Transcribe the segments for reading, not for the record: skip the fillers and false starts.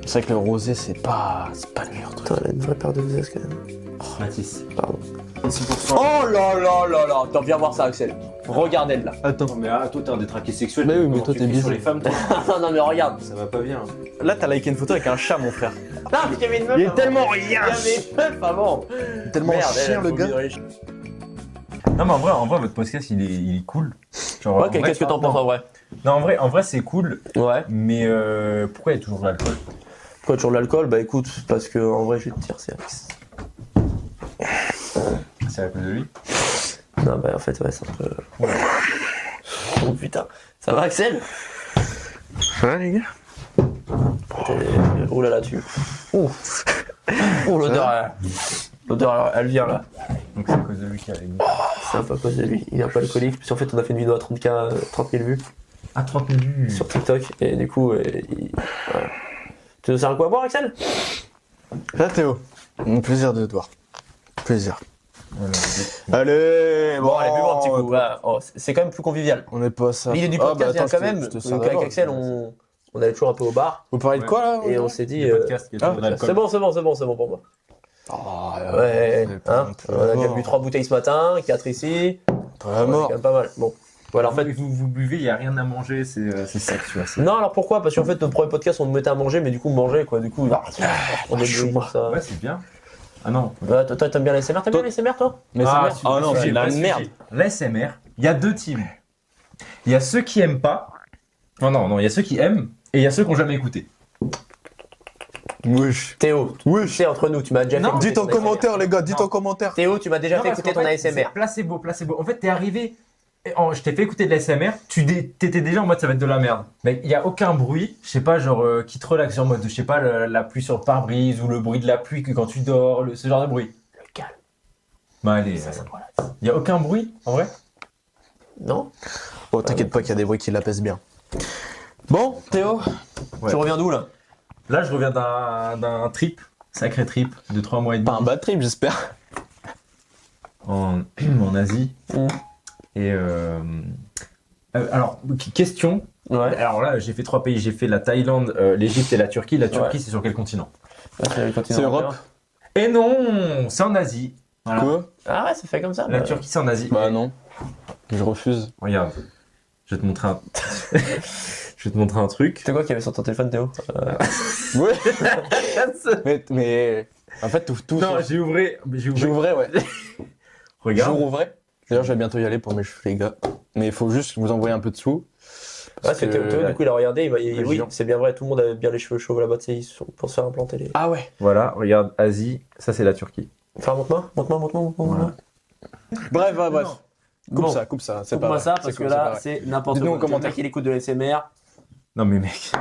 C'est vrai que le rosé, c'est pas le meilleur truc. Putain, elle a une vraie paire de visage quand même. Mathis. Pardon. 26%. Oh là là là là. Attends, viens voir ça, Axel. Regarde elle là. Attends. Non, mais toi t'es un détraqué sexuel. Mais oui, mais Comment toi, tu t'es cries sur bizarre. les femmes, toi. non, non, mais regarde. Ça va pas bien. Là, t'as liké une photo avec un chat, mon frère. Non, parce qu'il y avait une meuf. Il est avant. tellement rien. Il y avait une meuf avant. Tellement Merde, chien, elle, le faut gars. virer. Non, mais en vrai, votre podcast il est cool. Genre, Ouais, en vrai, qu'est-ce que t'en penses en vrai? Non, en vrai c'est cool, Ouais. mais pourquoi il y a toujours de l'alcool? Pourquoi toujours de l'alcool? Bah écoute, parce que en vrai, je vais te dire, c'est Alex. C'est à cause de lui. Non, bah en fait, ouais, c'est un peu. Oh putain. Ça va, Axel? Ouais, les gars. Oh là là, tu. Oh, oh l'odeur, l'odeur, elle vient là. Donc c'est à cause de lui qu'il y a les goûts. C'est un peu à cause de lui. Il est un peu alcoolique. Puis en fait, on a fait une vidéo à 30 000 vues Ah, 30 000 vues. sur TikTok. Et du coup, voilà. Tu nous sers un coup à boire, Axel? Là, Théo. Un plaisir de te voir. Plaisir. Voilà, Allez, Bon, allez, buvons un petit coup. Voilà. Oh, c'est quand même plus convivial. On est pas ça. L'idée du Ah, podcast vient attends, quand même. je te sers Avec d'abord. Axel, on allait toujours un peu au bar. Vous parlez de quoi, là? Et on s'est dit. Le podcast, il y a toujours de c'est l'alcool. bon, c'est bon pour moi. Ah, Ouais, c'est pas hein, non plus on a la déjà mort. bu 3 bouteilles ce matin, 4 ici. Pas la Ouais, c'est mort. quand même pas mal. Bon. Voilà, en fait. Vous buvez, il n'y a rien à manger, c'est sec, tu vois. Non, alors pourquoi? Parce qu'en fait, notre premier podcast, on nous mettait à manger, mais du coup, on mangeait, quoi. Du coup, on est chaud, comme ça. Ouais, c'est bien. Ah non. Ouais, toi, t'aimes bien les SMR? T'aimes bien les SMR, toi? Mais Ah, c'est ah non, c'est de la merde. L'ASMR, il y a deux teams. Il y a ceux qui aiment pas. Non, il y a ceux qui aiment et il y a ceux qui n'ont jamais écouté. Wesh. Théo, Wesh. tu sais, entre nous, tu m'as déjà Non, fait. Dites en ton ASMR. commentaire, les gars, dites Non. en commentaire. Théo, tu m'as déjà Non, fait parce écouter qu'en ton fait, ASMR. c'est placebo. En fait, t'es arrivé. Je t'ai fait écouter de l'ASMR, t'étais déjà en mode ça va être de la merde. Mais il n'y a aucun bruit, je sais pas, genre qui te relaxe en mode, je sais pas, la pluie sur le pare-brise ou le bruit de la pluie que quand tu dors, ce genre de bruit. Le calme. Bah allez, Ça me relaxe. il n'y a aucun bruit en vrai? Non? Oh, t'inquiète pas qu'il y a des bruits qui l'apaisent bien. Bon, Théo. Ouais. Tu reviens d'où, là? Là, je reviens d'un trip, sacré trip de 3 mois et demi Pas un bad trip, j'espère. en Asie. Mm. Et alors, question. Ouais. Alors là, j'ai fait 3 pays. J'ai fait la Thaïlande, l'Égypte et la Turquie. La Turquie, c'est sur quel continent? C'est Europe. Et non, c'est en Asie. Voilà. Quoi? Ah ouais, c'est fait comme ça. La bah. Turquie, c'est en Asie. Bah non. Je refuse. Regarde, je vais te montrer un. Je vais te montrer un truc. C'est quoi qu'il y avait sur ton téléphone, Théo? Ouais. mais en fait, tout. Non, j'ai ouvert. J'ouvrais, ouais. Regarde. J'ouvrais. D'ailleurs, je vais bientôt y aller pour mes cheveux, les gars. Mais il faut juste vous envoyer un peu de sous. Ouais, c'est Théo, du coup, il a regardé, Ouais, oui, géant. c'est bien vrai, tout le monde avait bien les cheveux chauves là-bas, tu sais, ils sont pour se faire implanter les. Ah ouais. Voilà, regarde, Asie, ça c'est la Turquie. Enfin, montre-moi. Voilà. Bref. Coupe Bon. ça, coupe ça. C'est Coupe-moi pas ça, vrai. parce que C'est pas là, vrai. c'est n'importe Dites-nous quoi. en commentaire. Le mec, il écoute de l'ASMR. Non mais mec.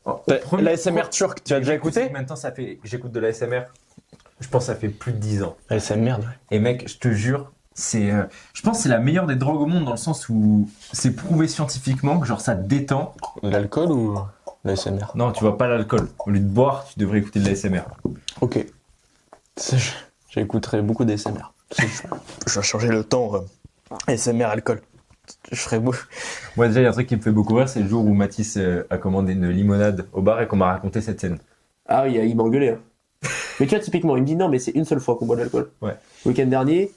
Oh, L'ASMR turc, tu as déjà écouté? Combien de temps ça fait que j'écoute de l'ASMR? Je pense que ça fait plus de 10 ans. ASMR, merde. Et mec, je te jure, je pense que c'est la meilleure des drogues au monde dans le sens où c'est prouvé scientifiquement que genre ça te détend. L'alcool ou l'ASMR? Non, tu vois pas l'alcool. Au lieu de boire, tu devrais écouter de l'ASMR. Ok. J'écouterai beaucoup d'ASMR. Je vais changer le temps. ASMR, alcool. Je ferai beau. Moi déjà, il y a un truc qui me fait beaucoup rire, c'est le jour où Mathis a commandé une limonade au bar et qu'on m'a raconté cette scène. Ah oui, il m'a engueulé. Hein. Mais tu vois, typiquement, il me dit non, mais c'est une seule fois qu'on boit de l'alcool. Ouais. Le week-end dernier,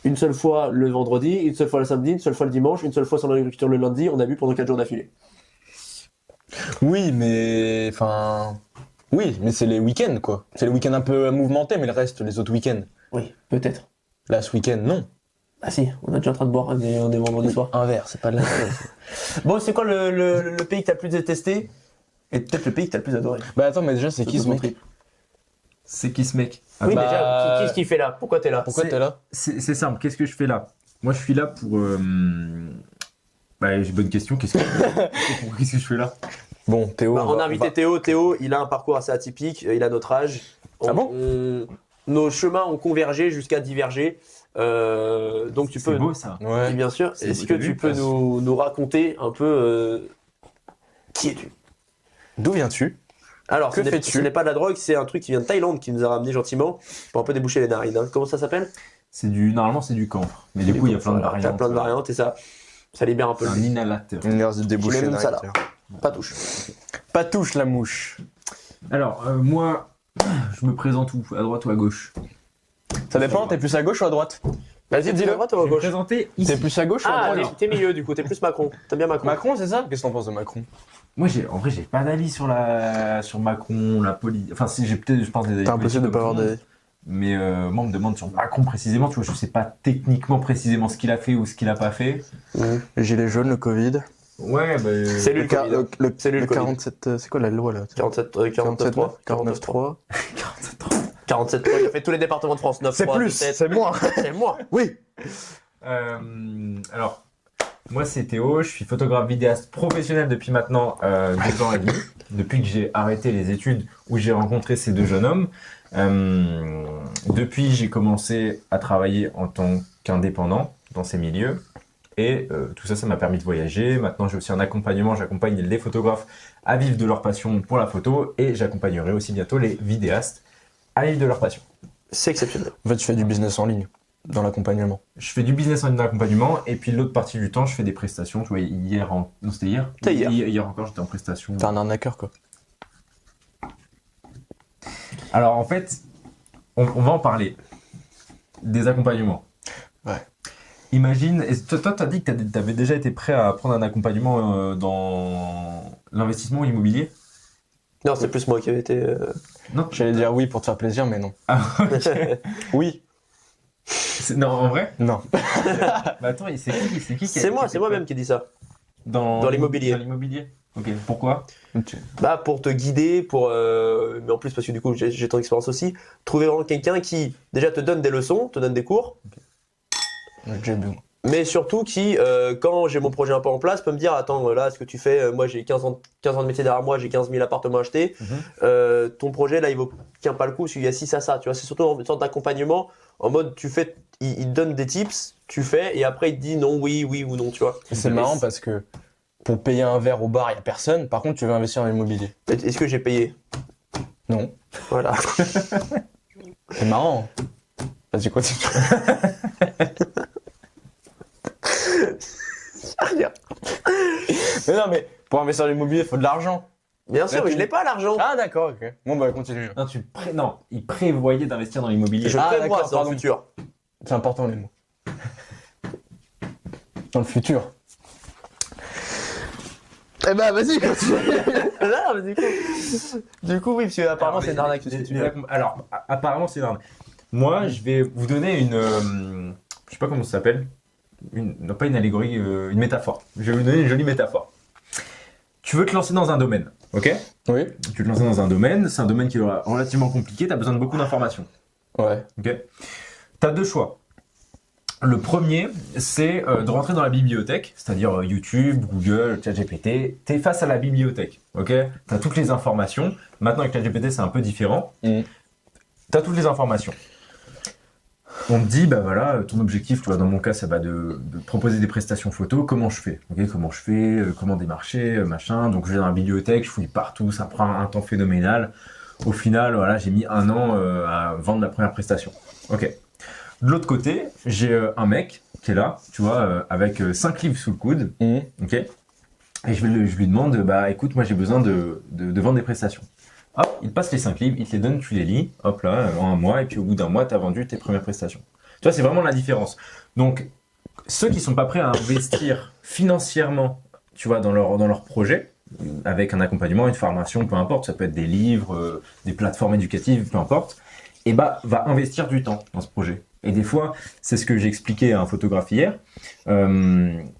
une seule fois le vendredi, une seule fois le samedi, une seule fois le dimanche, une seule fois sur l'agriculture le lundi, on a bu pendant 4 jours d'affilée. Oui, mais. Enfin. Oui, mais c'est les week-ends, quoi. C'est les week-ends un peu mouvementés, mais le reste, les autres week-ends. Oui, peut-être. Là, ce week-end, non. Ah si, on est déjà en train de boire des vendredis soirs. Un verre, c'est pas de l'alcool. Bon, c'est quoi le pays que t'as le plus détesté? Et peut-être le pays que t'as le plus adoré? Bah attends, mais déjà, c'est qui ce mec? C'est qui ce mec? Oui, bah, déjà, qu'est-ce qu'il fait là? Pourquoi t'es là? Pourquoi c'est- t'es là? C'est simple, qu'est-ce que je fais là? Moi je suis là pour... Bah j'ai bonne question, qu'est-ce que je fais là? Bon, Théo. Bah, on a invité Théo. Théo, il a un parcours assez atypique, il a notre âge. Ah bon Nos chemins ont convergé jusqu'à diverger. Donc tu peux... C'est beau ça. Oui, Ouais. bien sûr. C'est Est-ce beau, que t'as tu vu, peux parce- nous raconter un peu qui es-tu? D'où viens-tu? Alors, Que ce fais-tu n'est pas de la drogue, c'est un truc qui vient de Thaïlande qui nous a ramené gentiment pour un peu déboucher les narines. Hein. Comment ça s'appelle? Normalement c'est du camphre. Mais du coup il y a plein de Voilà, variantes. t'as plein de variantes et ça libère un peu C'est le un nez. inhalateur. Une heure de déboucher même ça, là. narrateur. Pas touche. Pas touche la mouche. Alors, moi, je me présente où? À droite ou à gauche? Ça dépend, t'es plus à gauche ou à droite? Vas-y, dis-le. À droite ou Je à vais me gauche? présenter ici. T'es plus à gauche ou à Ah, droite? t'es milieu du coup, t'es plus Macron. T'aimes bien Macron? Macron, c'est ça? Qu'est-ce que t'en penses de Macron? Moi, en vrai, j'ai pas d'avis sur Macron, la politique. Enfin, si, j'ai peut-être, je pense, des avis T'es impossible de politiques pas comme avoir tout le monde. des. Mais moi, on me demande sur Macron précisément, tu vois, je sais pas techniquement précisément ce qu'il a fait ou ce qu'il a pas fait. Les gilets jaunes, le Covid. Ouais, bah. C'est lui le Covid. C'est lui Le le Covid. 47, c'est quoi la loi là? 47, 49.3. 49.3. 47.3, il a fait tous les départements de France. 9.3, C'est plus, 17. c'est moins. C'est moi. Oui. Alors, moi, c'est Théo, je suis photographe vidéaste professionnel depuis maintenant 2 ans et demi, depuis que j'ai arrêté les études où j'ai rencontré ces 2 jeunes hommes. Depuis, j'ai commencé à travailler en tant qu'indépendant dans ces milieux. Et tout ça, ça m'a permis de voyager. Maintenant, j'ai aussi un accompagnement. J'accompagne les photographes à vivre de leur passion pour la photo. Et j'accompagnerai aussi bientôt les vidéastes à vivre de leur passion. C'est exceptionnel. En fait, tu fais du business en ligne dans l'accompagnement. Je fais du business en accompagnement. Et puis l'autre partie du temps, je fais des prestations. Tu vois, non, c'était hier. C'était hier. Hier encore, j'étais en prestation. T'es un arnaqueur quoi. Alors en fait, on va en parler. Des accompagnements. Ouais. Imagine, et toi, t'as dit que t'avais déjà été prêt à prendre un accompagnement dans l'investissement immobilier? Non, c'est plus moi qui avais été. Non, J'allais dire oui pour te faire plaisir, mais non. Ah, ok. Oui. Non, en vrai? Non. Bah attends, c'est qui C'est moi-même qui dis ça. Dans l'immobilier. Dans l'immobilier. Ok, pourquoi? Bah, pour te guider, mais en plus, parce que du coup, j'ai ton expérience aussi, trouver vraiment quelqu'un qui, déjà, te donne des leçons, te donne des cours, J'ai bu. mais surtout qui, quand j'ai mon projet un peu en place, peut me dire, attends, là, ce que tu fais, moi, j'ai 15 ans de métier derrière moi, j'ai 15 000 appartements achetés, ton projet, là, tient pas le coup, parce qu'il y a ci, ça, tu vois, c'est surtout une sorte d'accompagnement, en mode, il te donne des tips, tu fais, et après, il te dit non, oui ou non, tu vois. C'est marrant parce que pour payer un verre au bar, il n'y a personne. Par contre, tu veux investir en immobilier. Est-ce que j'ai payé? Non. Voilà. C'est marrant. Vas-y, continue. Mais non, mais pour investir en immobilier, il faut de l'argent. Bien sûr, Là, mais tu- je n'ai pas l'argent. Ah, d'accord, ok. Bon, bah, continue. Non, il prévoyait d'investir dans l'immobilier. Je Ah, prévois d'accord, ça dans le pardon. futur. C'est important, les mots. Dans le futur. Eh ben, vas-y, continue. Non, mais du coup, oui, parce que apparemment, c'est une arnaque. ce que tu dis. Alors, apparemment, c'est une arnaque. Moi, je vais vous donner je sais pas comment ça s'appelle. Non, pas une allégorie, une métaphore. Je vais vous donner une jolie métaphore. Tu veux te lancer dans un domaine, ok? Oui. Tu veux te lancer dans un domaine, c'est un domaine qui est relativement compliqué, tu as besoin de beaucoup d'informations, Ouais. ok? Tu as 2 choix. Le premier, c'est de rentrer dans la bibliothèque, c'est-à-dire YouTube, Google, ChatGPT. Tu es face à la bibliothèque, ok? Tu as toutes les informations. Maintenant, avec ChatGPT, c'est un peu différent. Mm. Tu as toutes les informations. On te dit, bah voilà, ton objectif, tu vois, dans mon cas, ça va de proposer des prestations photos. Comment je fais? Ok, comment je fais? Comment démarcher? Machin. Donc, je vais dans la bibliothèque, je fouille partout, ça prend un temps phénoménal. Au final, voilà, j'ai mis 1 an à vendre la première prestation. Ok. De l'autre côté, j'ai un mec qui est là, tu vois, avec 5 livres sous le coude, ok. Et je lui demande, bah écoute, moi j'ai besoin de vendre des prestations. Hop, il te passe les 5 livres, il te les donne, tu les lis, hop là, en 1 mois, et puis au bout d'1 mois, tu as vendu tes premières prestations. Tu vois, c'est vraiment la différence. Donc, ceux qui sont pas prêts à investir financièrement, tu vois, dans leur projet, avec un accompagnement, une formation, peu importe, ça peut être des livres, des plateformes éducatives, peu importe, et bah va investir du temps dans ce projet. Et des fois, c'est ce que j'ai expliqué à un photographe hier,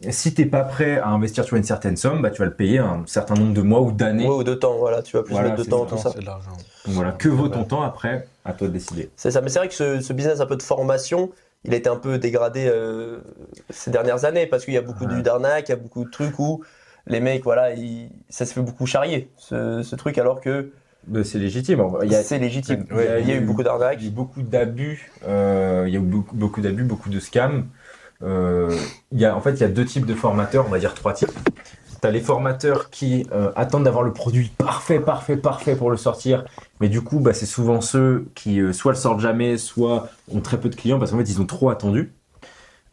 si t'es pas prêt à investir, tu vois, une certaine somme, bah tu vas le payer un certain nombre de mois ou d'années. Ouais, ou de temps, voilà, tu vas plus Voilà, mettre de c'est temps, ça. tout ça. C'est de l'argent. Donc voilà, que vaut ton temps après, à toi de décider. C'est ça, mais c'est vrai que ce business un peu de formation, il a été un peu dégradé ces dernières années parce qu'il y a beaucoup d'arnaques, il y a beaucoup de trucs où les mecs, voilà, ça se fait beaucoup charrier, ce truc, alors que Bah, c'est légitime. c'est légitime. Ouais, il y a eu beaucoup d'arnaques. Il y a eu beaucoup d'abus, il y a eu beaucoup d'abus, beaucoup de scams. En fait, il y a 2 types de formateurs, on va dire 3 types. Tu as les formateurs qui attendent d'avoir le produit parfait pour le sortir. Mais du coup, bah, c'est souvent ceux qui soit le sortent jamais, soit ont très peu de clients parce qu'en fait, ils ont trop attendu.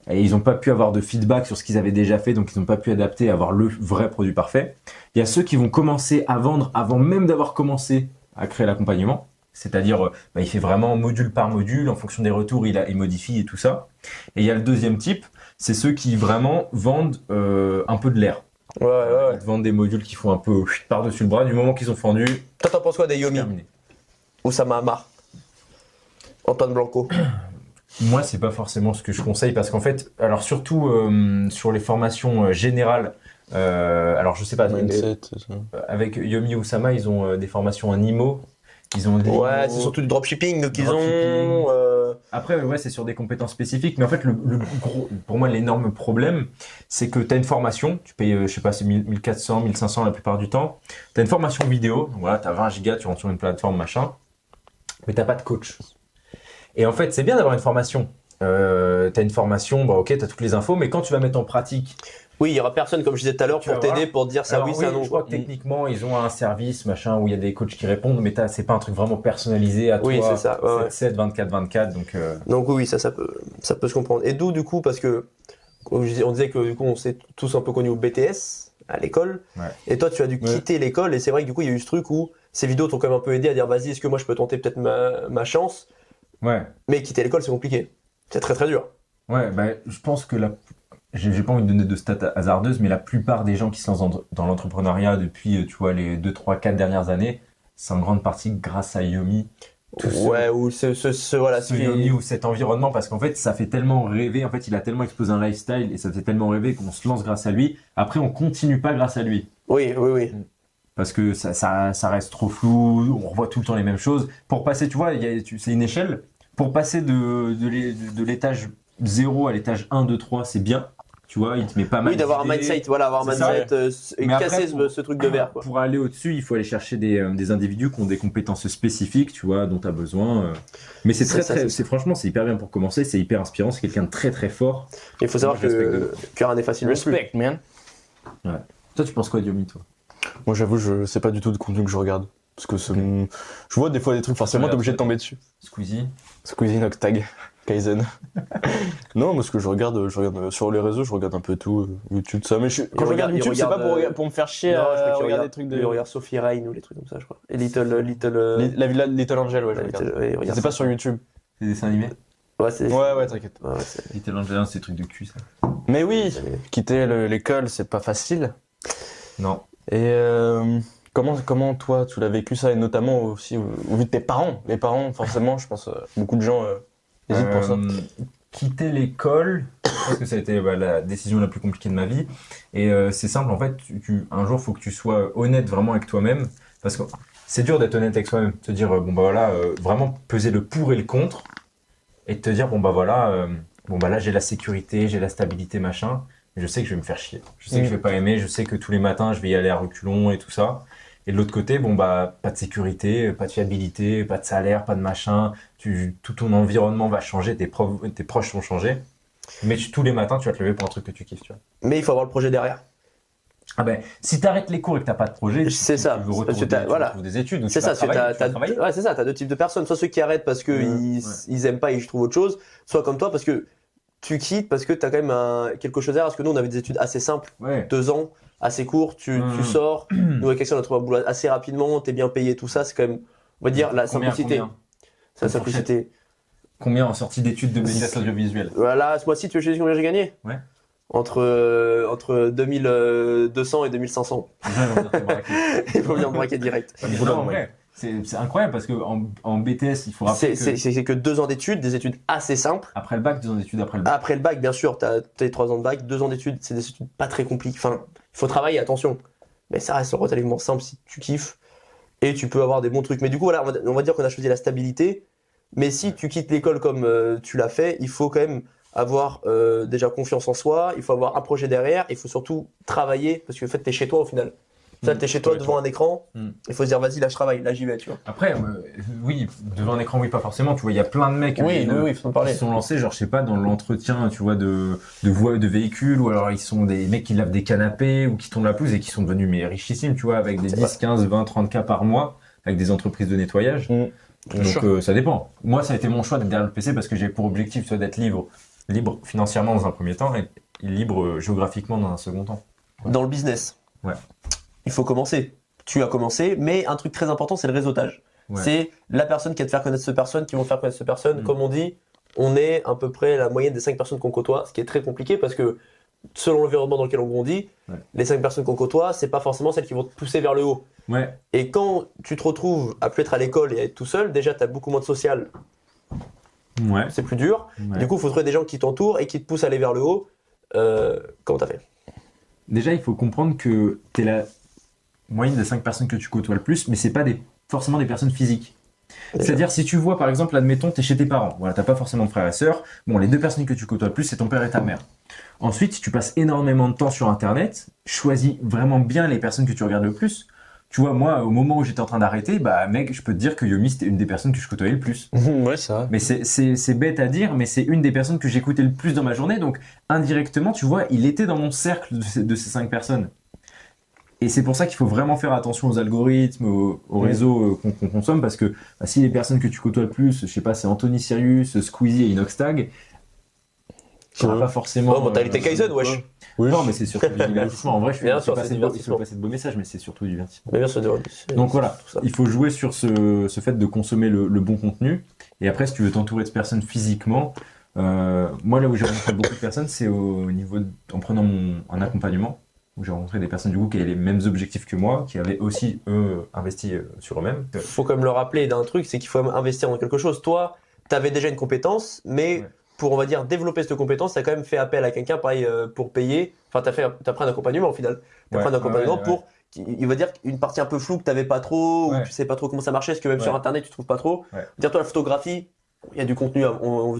Et ils n'ont pas pu avoir de feedback sur ce qu'ils avaient déjà fait, donc ils n'ont pas pu adapter à avoir le vrai produit parfait. Il y a ceux qui vont commencer à vendre avant même d'avoir commencé à créer l'accompagnement. C'est-à-dire, il fait vraiment module par module, en fonction des retours, il modifie et tout ça. Et il y a le deuxième type, c'est ceux qui vraiment vendent un peu de l'air. Ils te vendent des modules qui font un peu par-dessus le bras. Du moment qu'ils ont fendu, Toi, t'en penses quoi des Yomi? terminé. Oussama Hamar, Antoine Blanco. Moi, c'est pas forcément ce que je conseille parce qu'en fait, alors surtout sur les formations générales, alors je sais pas, Mindset, avec Yomi ou Oussama, ils ont des formations en IMO. Ils ont des Ouais, c'est surtout du dropshipping qu'ils Dropshipping. ont. Après, ouais, c'est sur des compétences spécifiques, mais en fait, le gros, pour moi, l'énorme problème, c'est que tu as une formation, tu payes, je sais pas, c'est 1400, 1500 la plupart du temps. Tu as une formation vidéo, donc voilà, tu as 20 gigas, tu rentres sur une plateforme, machin, mais t'as pas de coach. Et en fait, c'est bien d'avoir une formation. T'as une formation, bah ok, t'as toutes les infos, mais quand tu vas mettre en pratique, Oui, il y aura personne, comme je disais tout à l'heure, Tu pour vas t'aider, voir. pour te dire ça alors oui, ça non. je crois que techniquement, ils ont un service, machin, où il y a des coachs qui répondent, mais c'est pas un truc vraiment personnalisé à toi. Oui, c'est ça. Ouais, 7-7, 24-24, donc Donc oui, ça peut se comprendre. Et d'où, du coup, parce que on disait que du coup, on s'est tous un peu connus au BTS, à l'école. Ouais. Et toi, tu as dû quitter l'école. Et c'est vrai que du coup, il y a eu ce truc où ces vidéos t'ont quand même un peu aidé à dire, vas-y, est-ce que moi, je peux tenter peut-être ma chance? ouais. Mais quitter l'école, c'est compliqué. C'est très très dur. Ouais, je pense que j'ai pas envie de donner de stats hasardeuses, mais la plupart des gens qui se lancent dans l'entrepreneuriat depuis, tu vois, les 2, 3, 4 dernières années, c'est en grande partie grâce à Yomi. Ouais, ou voilà, Ce Yomi ou cet environnement, parce qu'en fait, ça fait tellement rêver, en fait, il a tellement exposé un lifestyle et ça fait tellement rêver qu'on se lance grâce à lui. Après, on continue pas grâce à lui. Oui. Parce que ça reste trop flou, on revoit tout le temps les mêmes choses. Pour passer, tu vois, c'est une échelle. Pour passer de l'étage 0 à l'étage 1, 2, 3, c'est bien. Tu vois, il te met pas mal Oui, d'avoir un d'idées. mindset, voilà, avoir un C'est ça. mindset et Mais après, casser ce truc de verre, quoi. Pour aller au-dessus, il faut aller chercher des individus qui ont des compétences spécifiques, tu vois, dont tu as besoin. Mais c'est franchement, c'est hyper bien pour commencer, c'est hyper inspirant, c'est quelqu'un de très très fort. Il faut savoir Moi, je respecte que rien n'est facile non plus. Respect, man. Toi, tu penses quoi, Diomi, toi? Moi, j'avoue, je sais pas du tout de contenu que je regarde. Parce que je vois des fois des trucs, forcément, t'es obligé de tomber dessus. Squeezie. Squeezie, Noctag, Kaizen. Non, moi, ce que je regarde sur les réseaux, je regarde un peu tout, YouTube, ça. Mais quand je regarde YouTube, c'est pas pour me faire chier Non, je à crois qu'il regarder des trucs de. il regarde Sophie Rain ou les trucs comme ça, je crois. Et La Villa Little Angel, ouais, je regarde. ouais, il regarde C'est ça. pas sur YouTube. C'est des dessins animés? Ouais, c'est. Ouais, t'inquiète. Ouais, c'est- Little Angel, c'est des trucs de cul, ça. Mais oui, quitter l'école, c'est pas facile. Non. Et comment toi, tu l'as vécu ça, et notamment aussi au vu de tes parents? Les parents, forcément, je pense, beaucoup de gens hésitent pour ça. Quitter l'école, je pense que ça a été la décision la plus compliquée de ma vie. Et c'est simple, en fait, un jour, il faut que tu sois honnête vraiment avec toi-même. Parce que c'est dur d'être honnête avec soi-même. Te dire, vraiment peser le pour et le contre. Et te dire, là, j'ai la sécurité, j'ai la stabilité, machin. Mais je sais que je vais me faire chier. Je sais que je vais pas aimer. Je sais que tous les matins, je vais y aller à reculons et tout ça. Et de l'autre côté, pas de sécurité, pas de fiabilité, pas de salaire, pas de machin. Tout ton environnement va changer, tes proches vont changer. Mais tous les matins, tu vas te lever pour un truc que tu kiffes, tu vois. Mais il faut avoir le projet derrière. Ah ben, si t'arrêtes les cours et que t'as pas de projet, C'est ça. tu veux Parce que retrouver des études. Donc C'est tu vas ça, travailler, tu vas travailler. ouais, c'est ça, t'as deux types de personnes. Soit ceux qui arrêtent parce que ils aiment pas et ils trouvent autre chose, soit comme toi parce que tu quittes parce que t'as quand même quelque chose à faire. Parce que nous, on avait des études assez simples, Ouais. 2 ans, assez courts, tu sors. Nous, avec quelqu'un, on a trouvé un boulot assez rapidement, t'es bien payé, tout ça, c'est quand même, on va dire, la simplicité. C'est la simplicité. Combien en sortie d'études de médiation audiovisuelle? Voilà, ce mois-ci, tu veux que je te dise combien j'ai gagné? Ouais. Entre 2200 et 2500. Il faut bien me braquer direct. Non, en vrai, c'est incroyable parce que en BTS, il faut rappeler que C'est que 2 ans d'études, des études assez simples. après le bac, 2 ans d'études après le bac. Après le bac, bien sûr, t'as tes 3 ans de bac, 2 ans d'études, c'est des études pas très compliquées. Enfin, il faut travailler, attention. Mais ça reste relativement simple si tu kiffes. Et tu peux avoir des bons trucs. Mais du coup, voilà, on va dire qu'on a choisi la stabilité. Mais si tu quittes l'école comme tu l'as fait, il faut quand même avoir déjà confiance en soi, il faut avoir un projet derrière, il faut surtout travailler, parce que en fait, t'es chez toi au final. Ça, t'es chez toi devant un écran, il faut se dire, vas-y, là, je travaille, là, j'y vais, tu vois. Après, oui, devant un écran, oui, pas forcément. Tu vois, il y a plein de mecs Oui, faut en parler. qui sont lancés, genre, je sais pas, dans l'entretien, tu vois, de véhicules, ou alors ils sont des mecs qui lavent des canapés, ou qui tournent la pelouse et qui sont devenus mais richissimes, tu vois, avec des 10, 15, 20, 30 K par mois, avec des entreprises de nettoyage. Donc, ça dépend. Moi, ça a été mon choix d'être derrière le PC parce que j'ai pour objectif, tu vois, d'être libre financièrement dans un premier temps et libre géographiquement dans un second temps. Ouais. Dans le business. Ouais. Il faut commencer. Tu as commencé, mais un truc très important, c'est le réseautage. Ouais. C'est la personne qui va te faire connaître cette personne, qui vont te faire connaître cette personne. Mm. Comme on dit, on est à peu près la moyenne des 5 personnes qu'on côtoie, ce qui est très compliqué parce que selon l'environnement dans lequel on grandit, les 5 personnes qu'on côtoie, c'est pas forcément celles qui vont te pousser vers le haut. Ouais. Et quand tu te retrouves à plus être à l'école et à être tout seul, déjà tu as beaucoup moins de social, Ouais. c'est plus dur. Ouais. Du coup, il faut trouver des gens qui t'entourent et qui te poussent à aller vers le haut. Comment t'as fait? Déjà, il faut comprendre que tu es la moyenne des 5 personnes que tu côtoies le plus, mais c'est pas forcément des personnes physiques. C'est-à-dire, si tu vois, par exemple, admettons, tu es chez tes parents, voilà, t'as pas forcément de frères et sœurs, bon, les 2 personnes que tu côtoies le plus, c'est ton père et ta mère. Ensuite, tu passes énormément de temps sur Internet, choisis vraiment bien les personnes que tu regardes le plus. Tu vois, moi, au moment où j'étais en train d'arrêter, bah, mec, je peux te dire que Yomi, c'était une des personnes que je côtoyais le plus. Ouais, c'est vrai. Mais c'est bête à dire, mais c'est une des personnes que j'écoutais le plus dans ma journée, donc indirectement, tu vois, il était dans mon cercle de ces 5 personnes. Et c'est pour ça qu'il faut vraiment faire attention aux algorithmes, aux réseaux qu'on consomme, parce que bah, si les personnes que tu côtoies le plus, je sais pas, c'est Anthony Sirius, Squeezie et Inoxtag, tu n'auras pas forcément. Oh, mentalité Kaizen, wesh. Oui. Non, mais c'est surtout du divertissement. En vrai, je Bien fais sûr, passer c'est de divertissement. beaux messages, mais c'est surtout du divertissement. Mais bien sûr, Donc voilà, tout ça. il faut jouer sur ce fait de consommer le bon contenu. Et après, si tu veux t'entourer de personnes physiquement, moi là où j'ai rencontré beaucoup de personnes, c'est au niveau en prenant un accompagnement, où j'ai rencontré des personnes du coup qui avaient les mêmes objectifs que moi, qui avaient aussi eux investi sur eux-mêmes. Faut quand même le rappeler d'un truc, c'est qu'il faut investir dans quelque chose. Toi, t'avais déjà une compétence, mais Ouais. pour, on va dire, développer cette compétence, t'as quand même fait appel à quelqu'un, pareil, pour payer. Enfin, t'as pris un accompagnement au final. T'as pris un accompagnement pour, il va dire une partie un peu floue que t'avais pas trop, Ouais. ou tu sais pas trop comment ça marchait, parce que même Ouais. sur Internet, tu trouves pas trop. Ouais. Dire toi, la photographie, il y a du contenu,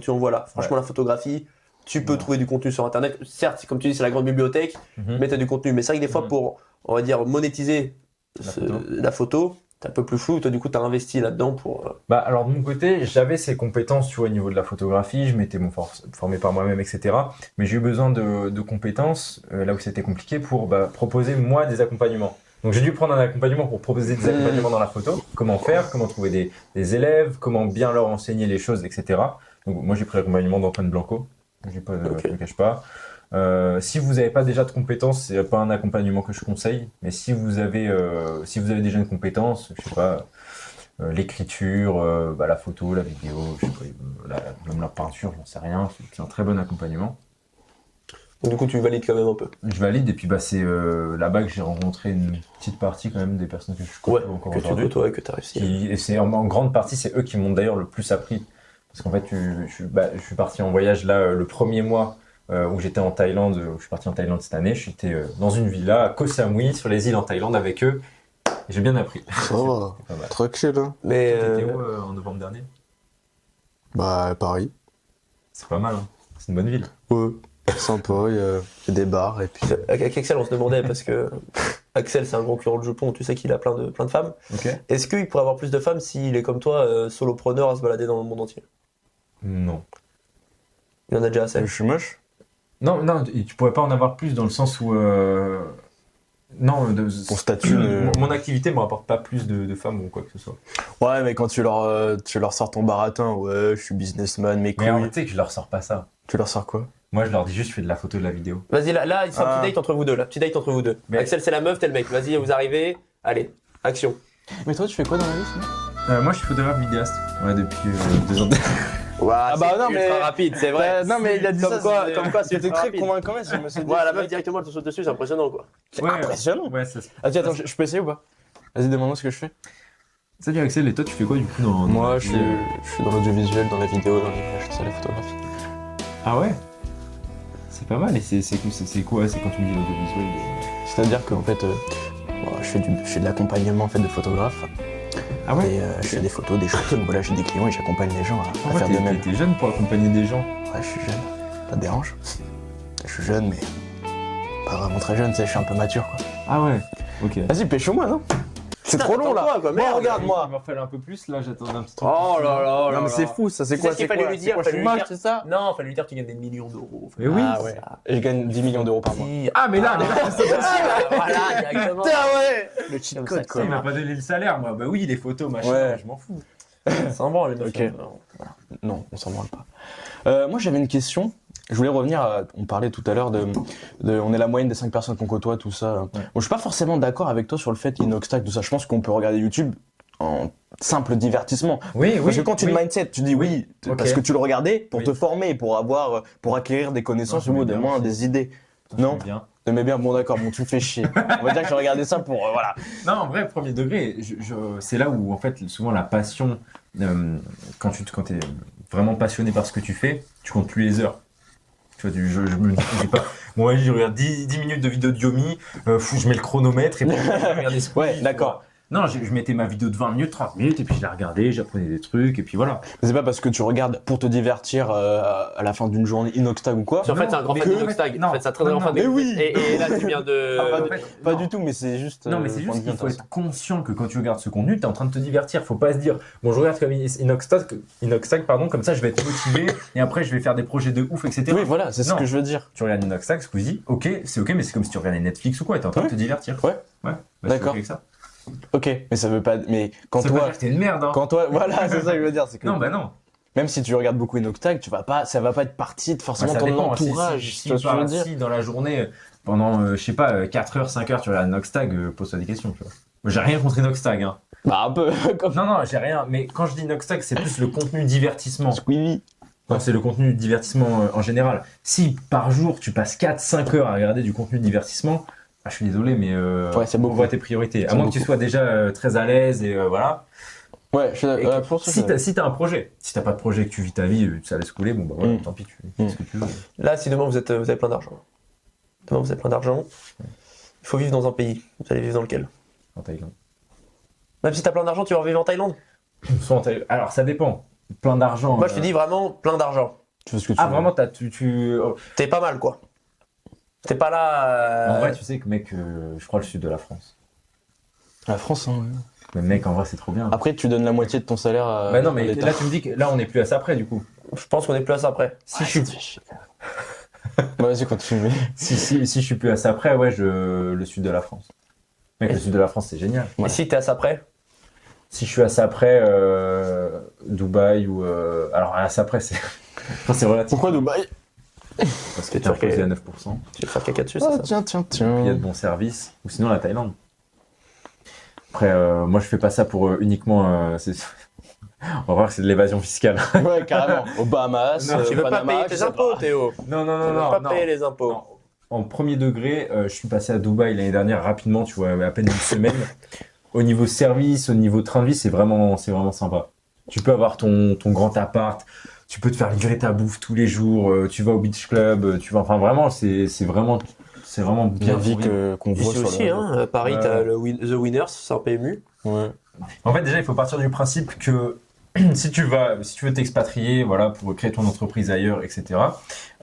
tu en vois là. Franchement, la photographie, tu peux Ouais. trouver du contenu sur Internet. Certes, comme tu dis, c'est la grande bibliothèque, Mhm. mais t'as du contenu. Mais c'est vrai que des fois, Mhm. pour, on va dire, monétiser La photo. t'es un peu plus flou. Toi, du coup, t'as investi là-dedans pour. Bah, alors de mon côté, j'avais ces compétences, tu vois, au niveau de la photographie, je m'étais formé par moi-même, etc. Mais j'ai eu besoin de compétences, là où c'était compliqué, pour proposer moi des accompagnements. Donc j'ai dû prendre un accompagnement pour proposer des accompagnements dans la photo. Comment faire, comment trouver des élèves, comment bien leur enseigner les choses, etc. Donc moi j'ai pris l'accompagnement d'Antoine Blanco, je ne le cache pas. Si vous n'avez pas déjà de compétences, c'est pas un accompagnement que je conseille. Mais si vous avez déjà une compétence, je sais pas, l'écriture, la photo, la vidéo, je sais pas, même la peinture, j'en sais rien. C'est un très bon accompagnement. Donc, du coup, tu valides quand même un peu. Je valide et puis c'est là-bas que j'ai rencontré une petite partie quand même des personnes que je côtoie encore que tu aujourd'hui. côtoies, que tu as réussi. Et c'est en grande partie, c'est eux qui m'ont d'ailleurs le plus appris. Parce qu'en fait, je suis parti en voyage là le premier mois où j'étais en Thaïlande. Je suis parti en Thaïlande cette année. J'étais dans une villa à Koh Samui, sur les îles en Thaïlande avec eux. Et j'ai bien appris. Ça va, Pas mal. trop chill, hein. Mais T'étais où en novembre dernier? Bah, Paris. C'est pas mal, hein. C'est une bonne ville. Ouais, sympa, il y a des bars et puis. avec Axel, on se demandait parce que Axel, c'est un grand cure de Japon. Tu sais qu'il a plein de femmes. Ok. Est-ce qu'il pourrait avoir plus de femmes s'il est comme toi, solopreneur à se balader dans le monde entier? Non. Il en a déjà assez. Je suis moche. Non, et tu pourrais pas en avoir plus dans le sens où. Non, Ton statut. mon activité me rapporte pas plus de femmes ou quoi que ce soit. Ouais, mais quand tu leur sors ton baratin, ouais, je suis businessman, mes Mais couilles. tu sais que je leur sors pas ça. Tu leur sors quoi? Moi, je leur dis juste, je fais de la photo, de la vidéo. Vas-y, là, il sera un petit date entre vous deux. Là, petit date entre vous deux. Mais- Axel, c'est la meuf, t'es le mec. Vas-y, vous arrivez. Allez, action. Mais toi, tu fais quoi dans la vie sinon? Moi, je suis photographe vidéaste. Ouais, depuis 2 ans. Ah bah non, ultra mais- rapide, c'est vrai. Non, mais il a dit Comme ça, quoi, c'est- comme quoi, c'est C'était ultra très rapide. convaincant, mais je me suis dit. Voilà, la meuf directement, elle te saute dessus, c'est impressionnant quoi. C'est Ouais, impressionnant. Ouais, ça se... Attends, je peux essayer ou pas? Vas-y, demande-moi ce que je fais. Salut Axel, et toi, tu fais quoi du coup dans Moi, la je vie, suis dans l'audiovisuel, dans la vidéo, dans l'image, tout ça, la photographie. Ah ouais? C'est pas mal, et c'est quoi? C'est quand tu me dis l'audiovisuel C'est-à-dire qu'en fait, je fais de l'accompagnement en fait, de photographe. Ah ouais? Et je fais des photos, des choses. Voilà, j'ai des clients et j'accompagne les gens à Ah ouais, faire de même. t'es jeune pour accompagner des gens. Ouais, je suis jeune. Ça te dérange? Je suis jeune, mais pas vraiment très jeune, tu sais, je suis un peu mature, quoi. Ah ouais, ok. Vas-y, pêche-moi, non? C'est trop long, là. Attends-toi, quoi, merde. Regarde-moi. Il me refait un peu plus, là, j'attendais un petit truc. Oh là là. Non, mais c'est fou, ça, c'est Tu quoi? sais ce qu'il C'est fallait quoi? lui dire, C'est quoi, je fallait suis lui moche, dire. c'est ça? Non, fallait lui dire que tu gagnes des millions d'euros. Mais oui. Ah ouais. Et je gagne 10 millions d'euros par mois. Ah, mais là, Voilà, directement. ouais! Le cheat Comme code, ça, quoi. il m'a pas donné le salaire, moi. Bah oui, les photos, machin, Ouais. je m'en fous. C'est un bon, les meufs. Ok. hein. Non, on s'en branle pas. Moi, j'avais une question. Je voulais revenir à. On parlait tout à l'heure de. On est la moyenne des 5 personnes qu'on côtoie, tout ça. Ouais. Bon, je suis pas forcément d'accord avec toi sur le fait Inoxtag, tout ça. Je pense qu'on peut regarder YouTube. en simple divertissement. Oui, Parce que quand tu le mindset, tu dis oui, Ok. parce que tu le regardais pour Oui. te former, pour acquérir des connaissances, Non, ou j'aimais des bien moins, aussi. des idées. Ça, Non. j'aime bien. T'aimais bien, bon d'accord, bon tu me fais chier. On va dire que je regardais ça pour, voilà. Non, en vrai, premier degré, c'est là où, en fait, souvent la passion, quand tu es vraiment passionné par ce que tu fais, tu comptes plus les heures. Tu vois, je me dis pas, bon, vas-y, je regarde 10 minutes de vidéo de Yomi, je mets le chronomètre et puis je vais regarder ce Ouais, quiz, d'accord. tu vois. Non, je mettais ma vidéo de 20 minutes, 30 minutes, et puis je la regardais, j'apprenais des trucs, et puis voilà. C'est pas parce que tu regardes pour te divertir à la fin d'une journée inoxtag ou quoi. En fait, c'est un grand mais fan que- d'Inoxtag. non, En fait, c'est un très non, grand fan mais d'Inoxtag. oui. Et là, tu viens de. Ah, En fait, Pas non. du tout, mais c'est juste. Non, mais c'est point juste de vue qu'il faut intéressant. être conscient que quand tu regardes ce contenu, tu es en train de te divertir. Faut pas se dire, bon, je regarde comme Inoxtag, pardon, comme ça je vais être motivé et après je vais faire des projets de ouf, etc. Oui, voilà, c'est ce Non. que je veux dire. Tu regardes Inoxtag, Squeezie, ok, c'est ok, mais c'est comme si tu regardais Netflix ou quoi, t'es en train de te divertir. Ouais. Bah, c'est D'accord. ok avec ça. Ok, mais ça veut pas. Mais quand Ça veut pas toi. dire que t'es une merde, hein. Quand toi. Voilà, c'est ça que je veux dire. C'est que Non, bah non. même si tu regardes beaucoup Inoxtag, ça va pas être partie de forcément Bah, ça ton dépend. entourage. Si Tu vois ce que je veux dire? si dans la journée, pendant, je sais pas, 4 heures, 5 heures, tu regardes Inoxtag, pose-toi des questions, tu vois. Moi, j'ai rien contre Inoxtag, hein. Bah, un peu comme Non, j'ai rien. Mais quand je dis Inoxtag, c'est plus le contenu divertissement. Squeezie. Non, c'est le contenu divertissement en général. Si par jour tu passes 4-5 heures à regarder du contenu divertissement, je suis désolé, mais Ouais, c'est beaucoup. revois tes priorités. À C'est moins que tu beaucoup. sois déjà très à l'aise et voilà. Ouais, je suis Et d'accord. Pour ça, si t'as un projet, si t'as pas de projet, que tu vis ta vie, ça laisse couler, bon bah voilà, tant pis, tu fais ce que tu veux. Là, si demain vous avez plein d'argent. Demain vous avez plein d'argent. Il faut vivre dans un pays. Vous allez vivre dans lequel? En Thaïlande. Même si t'as plein d'argent, tu vas vivre en Thaïlande? Soit en Thaïlande. Alors ça dépend. Plein d'argent. Moi, je te dis vraiment plein d'argent. tu fais ce que tu Ah veux. vraiment, oh. T'es pas mal, quoi. T'es pas là. En vrai, tu sais que mec, je crois le sud de la France. La France, hein. Ouais. Mais mec, en vrai, c'est trop bien. Après, tu donnes la moitié de ton salaire à. Bah non, à mais l'État. là tu me dis que là on est plus à ça près du coup. Je pense qu'on est plus à ça après. Si je suis Bah, vas-y, continue. Si je suis plus à ça près, ouais, le sud de la France. Mec, le sud de la France, c'est génial. Ouais. Et si t'es à ça près? Si je suis à ça près, Dubaï ou. Alors, à ça près, c'est. Enfin, c'est relatif. Pourquoi Dubaï? Parce que C'est t'es imposé sûr à que- 9%. Tu vas faire caca dessus, Ah, c'est ça? tiens. Puis il y a de bons services. Ou sinon, la Thaïlande. Après, moi, je fais pas ça pour uniquement. On va voir que c'est de l'évasion fiscale. Ouais, carrément. Aux Bahamas, Non, Tu veux pas Panama, payer je tes sais impôts, pas. Théo. Non, Tu veux pas payer les impôts. Non. En premier degré, je suis passé à Dubaï l'année dernière rapidement, tu vois, à peine une semaine. Au niveau service, au niveau train de vie, c'est vraiment sympa. Tu peux avoir ton grand appart, tu peux te faire livrer ta bouffe tous les jours, tu vas au beach club, tu vas, enfin vraiment, c'est vraiment bien La vie fourni. qu'on voit Ici sur aussi, les hein. À Paris, Ouais. t'as The Winners, c'est un PMU. Ouais. En fait, déjà, il faut partir du principe que si tu veux t'expatrier, voilà, pour créer ton entreprise ailleurs, etc.,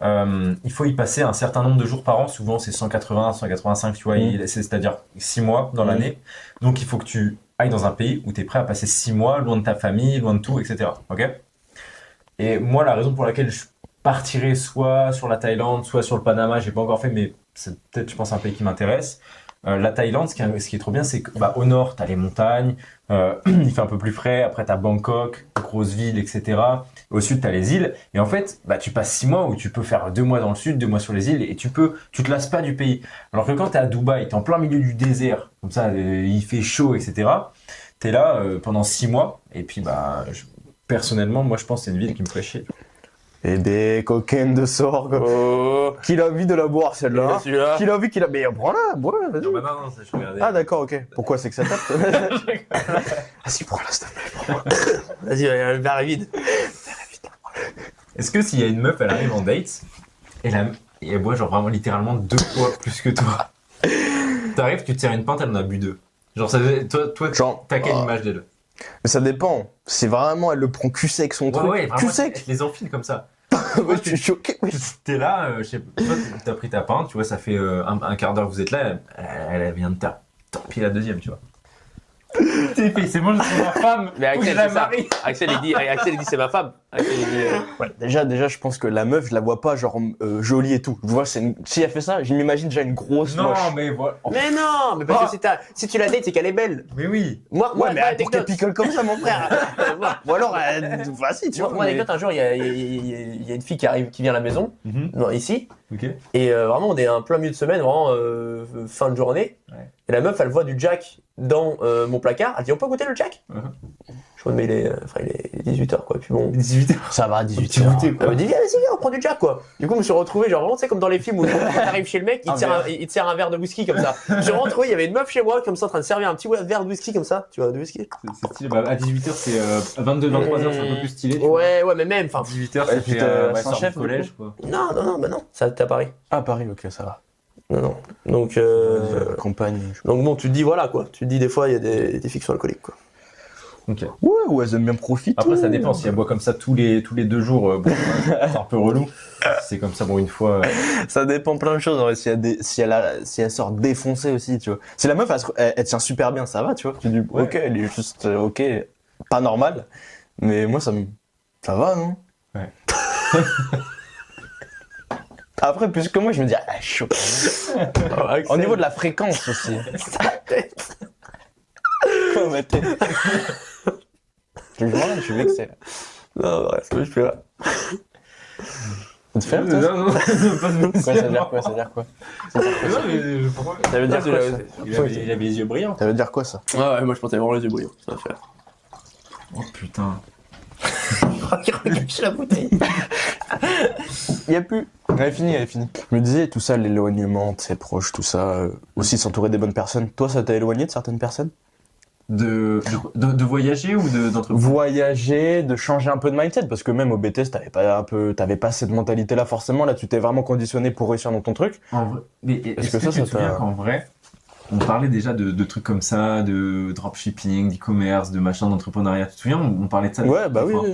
il faut y passer un certain nombre de jours par an. Souvent, c'est 180, 185, tu vois, c'est-à-dire 6 mois dans l'année. Donc, il faut que tu ailles dans un pays où tu es prêt à passer 6 mois, loin de ta famille, loin de tout, etc. Ok? Et moi, la raison pour laquelle je partirais soit sur la Thaïlande, soit sur le Panama, j'ai pas encore fait, mais c'est peut-être, je pense, un pays qui m'intéresse. La Thaïlande, ce qui est trop bien, c'est que au nord, tu as les montagnes, il fait un peu plus frais. Après, tu as Bangkok, grosse ville, etc. Au sud, tu as les îles. Et en fait, tu passes 6 mois où tu peux faire 2 mois dans le sud, 2 mois sur les îles, et tu te lasses pas du pays. Alors que quand tu es à Dubaï, tu es en plein milieu du désert, comme ça, il fait chaud, etc. Tu es là pendant 6 mois, et puis personnellement, moi, je pense que c'est une ville qui me ferait chier. Et des coquines de sorgue. Oh. Qu'il a envie de la boire, Et celle-là. celui-là. Qu'il a envie qu'il a. Mais prends-la, bois, vas-y. Non, ça, je regardais. Ah, d'accord, ok. Pourquoi c'est que ça tape? Vas-y, prends-la, s'il te plaît. Vas-y, le verre est vide. Est-ce que s'il y a une meuf, elle arrive en date, et elle boit genre vraiment littéralement 2 fois plus que toi. T'arrives, tu te sers une pinte, elle en a bu 2. Genre, toi, Genre, t'as quelle ah. image d'elle? Mais ça dépend. C'est vraiment, elle le prend cul sec son truc. Ouais, Cul vraiment, sec. elle les enfile comme ça. Ouais, je suis choqué. Oui. T'es là, je sais pas, toi, t'as pris ta pinte, tu vois, ça fait un quart d'heure que vous êtes là, elle vient de taper. Tant pis la deuxième, tu vois. T'es fait, c'est bon, je suis ma femme. Mais faut que je Axel, la c'est ça. marie. Axel, il dit c'est ma femme. Ouais, déjà, je pense que la meuf, je la vois pas genre jolie et tout. Je vois, si elle fait ça, je m'imagine déjà une grosse Non, moche. mais voilà. Mais non, mais parce que si tu la dates, c'est qu'elle est belle. Mais oui. Moi, Ouais, mais moi, pour qu'elle picole comme ça, mon frère. Ou alors, vas-y, tu vois. Moi, anecdote, un jour, il y a une fille qui vient à la maison, ici, Ok. et vraiment, on est en plein milieu de semaine, vraiment fin de journée. Ouais. Et la meuf, elle voit du Jack dans mon placard. Elle dit, on peut goûter le Jack? Je vois, mais il est 18h, quoi. Puis bon. 18h. Ça va, 18 Petit h. goûter, Elle quoi. me dit, viens, vas-y, viens, on prend du Jack, quoi. Du coup, je me suis retrouvé, genre vraiment, tu sais, comme dans les films où quand t'arrives chez le mec, il te sert un verre de whisky comme ça. Je suis retrouvé, il y avait une meuf chez moi, comme ça, en train de servir un petit verre de whisky comme ça. Tu vois, de whisky? C'est stylé. Bah, à 18h, c'est 22, 23h, c'est un peu plus stylé. tu vois. Ouais, mais même, enfin. 18h, Ouais, ça puis fait t'as sort Saint-Chef, du collège, quoi. Non, bah non. Ça, t'es à Paris. Ah, Paris, ok, ça va. Non. Donc, Campagne. donc bon, tu te dis, voilà, quoi. Tu te dis, des fois, il y a des filles qui sont alcooliques, quoi. Ok. Ouais, elles aiment bien profiter. Après, ça dépend. Si elle boit comme ça tous les 2 jours, bon, c'est un peu relou. Si c'est comme ça, bon, une fois. Ça dépend plein de choses. En vrai. Si elle sort défoncée aussi, tu vois. Si la meuf, elle tient super bien, ça va, tu vois. Tu dis, Ouais. ok, elle est juste, ok, pas normale. Mais moi, ça va, non? Ouais. Après, plus que moi, je me dis, ah, chaud. Au niveau de la fréquence aussi. Quoi, ma tête? Je suis vexé. Non, bref, je fais là. Ça te fait rire, toi? Non, pas de Quoi, ça veut dire quoi? Ça veut dire quoi? Non, mais pourquoi Ça veut dire quoi, ça? Il avait les yeux brillants. Ça veut dire quoi, ça? Ouais, moi je pensais vraiment les yeux brillants. Ça va faire. Oh putain. Il regarde la bouteille. Il y a plus. Elle est finie. Je me disais, tout ça, l'éloignement de ses proches, tout ça, aussi s'entourer des bonnes personnes. Toi, ça t'a éloigné de certaines personnes? De voyager ou d'entreprendre? Voyager, de changer un peu de mindset, parce que même au BTS, t'avais pas cette mentalité-là forcément. Là, tu t'es vraiment conditionné pour réussir dans ton truc. En vrai. Mais Est-ce est-ce que que ça tu te souviens t'a- qu'en vrai, on parlait déjà de trucs comme ça, de dropshipping, d'e-commerce, de machin, d'entrepreneuriat. Tu te souviens, on parlait de ça. Ouais, bah des oui. fois.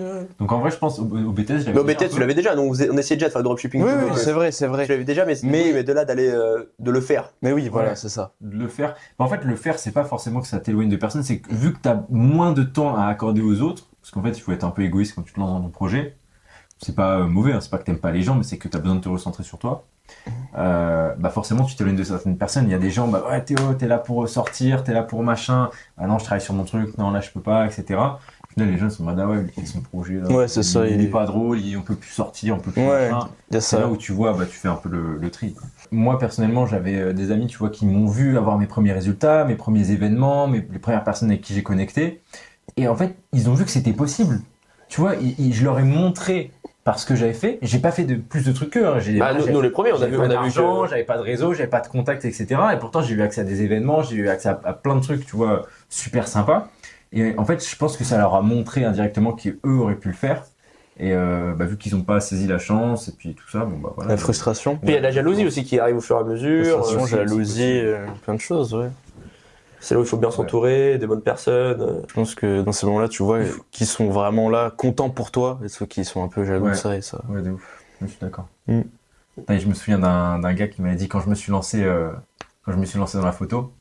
Donc en vrai, je pense au BTS, je l'avais Mais au déjà BTS, un tu peu. l'avais déjà. Donc on essayait déjà de faire le dropshipping. Oui, tout, oui, donc, c'est vrai. tu l'avais déjà, mais Mais- mais de là d'aller de le faire. Mais oui, voilà, Ouais. c'est ça. De le faire. En fait, le faire, c'est pas forcément que ça t'éloigne de personne, c'est que vu que t'as moins de temps à accorder aux autres, parce qu'en fait, il faut être un peu égoïste quand tu te lances dans ton projet. C'est pas mauvais, hein, c'est pas que t'aimes pas les gens, mais c'est que t'as besoin de te recentrer sur toi. Bah forcément, tu t'éloignes de certaines personnes. Il y a des gens, bah ouais, Théo, t'es là pour sortir, t'es là pour machin. Ah non, je travaille sur mon truc, non, là, je peux pas, etc. Au final, les gens ils sont en mode, ah ouais, quel est son projet là. Ouais, c'est ça, Il est il- pas drôle, on peut plus sortir, on peut plus Ouais, machin. il y a C'est là ça. où tu vois, bah, tu fais un peu le tri. Moi, personnellement, j'avais des amis, tu vois, qui m'ont vu avoir mes premiers résultats, mes premiers événements, les premières personnes avec qui j'ai connecté. Et en fait, ils ont vu que c'était possible. Tu vois, je leur ai montré par ce que j'avais fait. J'ai pas fait de plus de trucs qu'eux. Hein. Bah, nous, les premiers, on a J'avais vu, pas on a vu d'argent, que. j'avais pas de réseau, j'avais pas de contact, etc. Et pourtant, j'ai eu accès à des événements, j'ai eu accès à plein de trucs, tu vois, super sympas. Et en fait, je pense que ça leur a montré indirectement qu'eux auraient pu le faire. Et bah, vu qu'ils n'ont pas saisi la chance, et puis tout ça, bon bah voilà. La frustration. Puis il y a de la jalousie aussi qui arrive au fur et à mesure. Frustration, aussi, jalousie, plein de choses, ouais. C'est là où il faut bien s'entourer, des bonnes personnes. Je pense que dans ces moments-là, tu vois, qui sont vraiment là, contents pour toi, et ceux qui sont un peu jaloux de Ouais. ça et ça. Ouais, de ouf. Je suis d'accord. Mm. Et je me souviens d'un gars qui m'avait dit quand je me suis lancé dans la photo,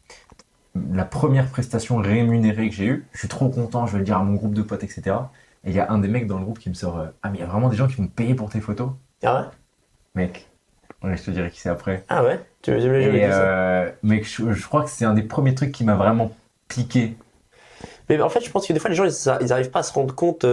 la première prestation rémunérée que j'ai eue, je suis trop content, je vais le dire à mon groupe de potes, etc. Et il y a un des mecs dans le groupe qui me sort ah, mais il y a vraiment des gens qui vont me payer pour tes photos? Ah ouais? Mec, ouais, je te dirai qui c'est après. Ah ouais? Tu m'as jamais dit ça. Mec, je crois que c'est un des premiers trucs qui m'a vraiment piqué. Mais en fait, je pense que des fois, les gens, ils arrivent pas à se rendre compte.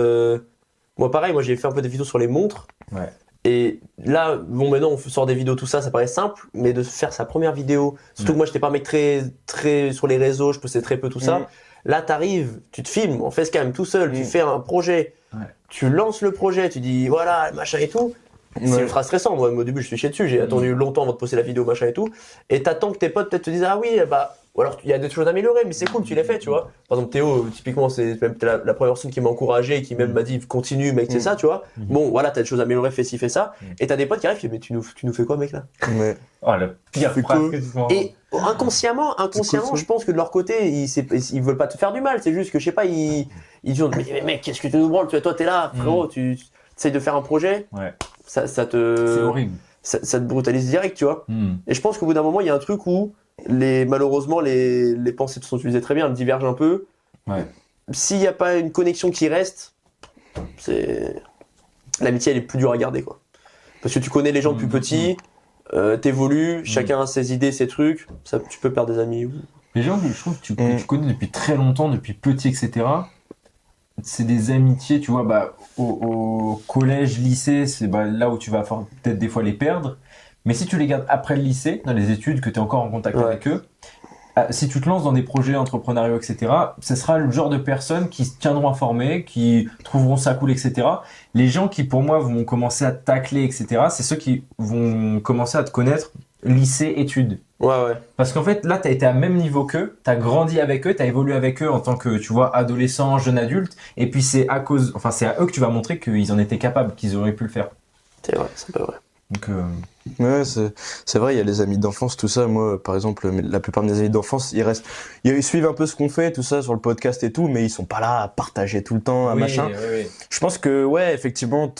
Moi, pareil, moi, j'ai fait un peu des vidéos sur les montres. Ouais. Et là, bon, maintenant, on sort des vidéos, tout ça, ça paraît simple, mais de faire sa première vidéo, surtout que moi, j'étais pas un mec très sur les réseaux, je postais très peu tout ça. Là, t'arrives, tu te filmes, on fait ce quand même tout seul, tu fais un projet, tu lances le projet, tu dis voilà, machin et tout. C'est ultra stressant. Moi, au début, je suis chié dessus. J'ai attendu longtemps avant de poster la vidéo, machin et tout. Et t'attends que tes potes peut-être te disent ah oui, bah, ou alors il y a des choses à améliorer, mais c'est cool, tu l'as fait, tu vois. Par exemple, Théo, typiquement, c'est même la première personne qui m'a encouragé, qui même m'a dit continue, mec, c'est ça, tu vois. Bon, voilà, t'as des choses à améliorer, fais ci, fais ça. Et t'as des potes qui arrivent, qui disent mais tu nous fais quoi, mec, là? Ouais. Oh, la pire C'est phrase cool. que tu peux Et inconsciemment, je pense que de leur côté, ils veulent pas te faire du mal. C'est juste que, je sais pas, ils disent mais mec, qu'est-ce que tu nous branles? Toi, t'es là, frérot, tu essayes de faire un projet. Ouais. Ça C'est te. horrible. Ça te brutalise direct, tu vois. Mm. Et je pense qu'au bout d'un moment, il y a un truc où malheureusement les pensées sont utilisées très bien, elles divergent un peu. Ouais. S'il n'y a pas une connexion qui reste, c'est l'amitié elle est plus dure à garder quoi. Parce que tu connais les gens depuis petit, t'évolues, chacun a ses idées, ses trucs, ça, tu peux perdre des amis. Les gens que je trouve que tu connais depuis très longtemps, depuis petit, etc., c'est des amitiés, tu vois, au collège, lycée, c'est là où tu vas peut-être des fois les perdre. Mais si tu les gardes après le lycée, dans les études, que tu es encore en contact avec eux, si tu te lances dans des projets entrepreneuriaux, etc., ce sera le genre de personnes qui se tiendront informées, qui trouveront ça cool, etc. Les gens qui, pour moi, vont commencer à te tacler, etc., c'est ceux qui vont commencer à te connaître lycée, études. Ouais. Parce qu'en fait, là, tu as été à même niveau qu'eux, tu as grandi avec eux, tu as évolué avec eux en tant que, tu vois, adolescent, jeune adulte, et puis c'est à eux que tu vas montrer qu'ils en étaient capables, qu'ils auraient pu le faire. C'est vrai, c'est pas vrai. Donc, Ouais, c'est vrai, il y a les amis d'enfance, tout ça. Moi, par exemple, la plupart de mes amis d'enfance, ils suivent un peu ce qu'on fait, tout ça, sur le podcast et tout, mais ils sont pas là à partager tout le temps, machin. Oui. Je pense que, ouais, effectivement,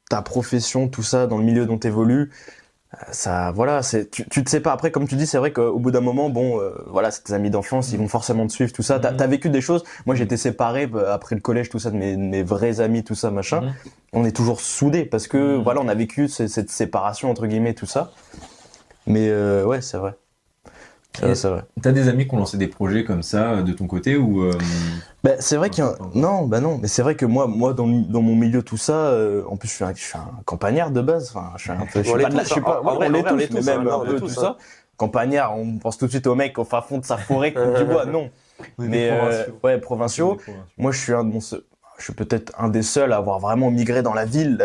ta profession, tout ça, dans le milieu dont t'évolues, ça, voilà, tu te sais pas. Après, comme tu dis, c'est vrai qu'au bout d'un moment, voilà, c'est tes amis d'enfance, ils vont forcément te suivre, tout ça. T'as vécu des choses. Moi, j'étais séparé après le collège, tout ça, de mes vrais amis, tout ça, machin. On est toujours soudés parce que, voilà, on a vécu cette séparation, entre guillemets, tout ça. Mais, ouais, c'est vrai. C'est vrai. T'as des amis qui ont lancé des projets comme ça de ton côté ou c'est vrai qu'il y a non, mais c'est vrai que moi dans mon milieu tout ça, en plus je suis un campagnard de base, enfin je suis un peu, je suis pas, on l'est tous, mais même un peu tout ça. Campagnard, on pense tout de suite au mec au fin fond de sa forêt comme du bois, non. Mais provinciaux. Moi je suis peut-être un des seuls à avoir vraiment migré dans la ville,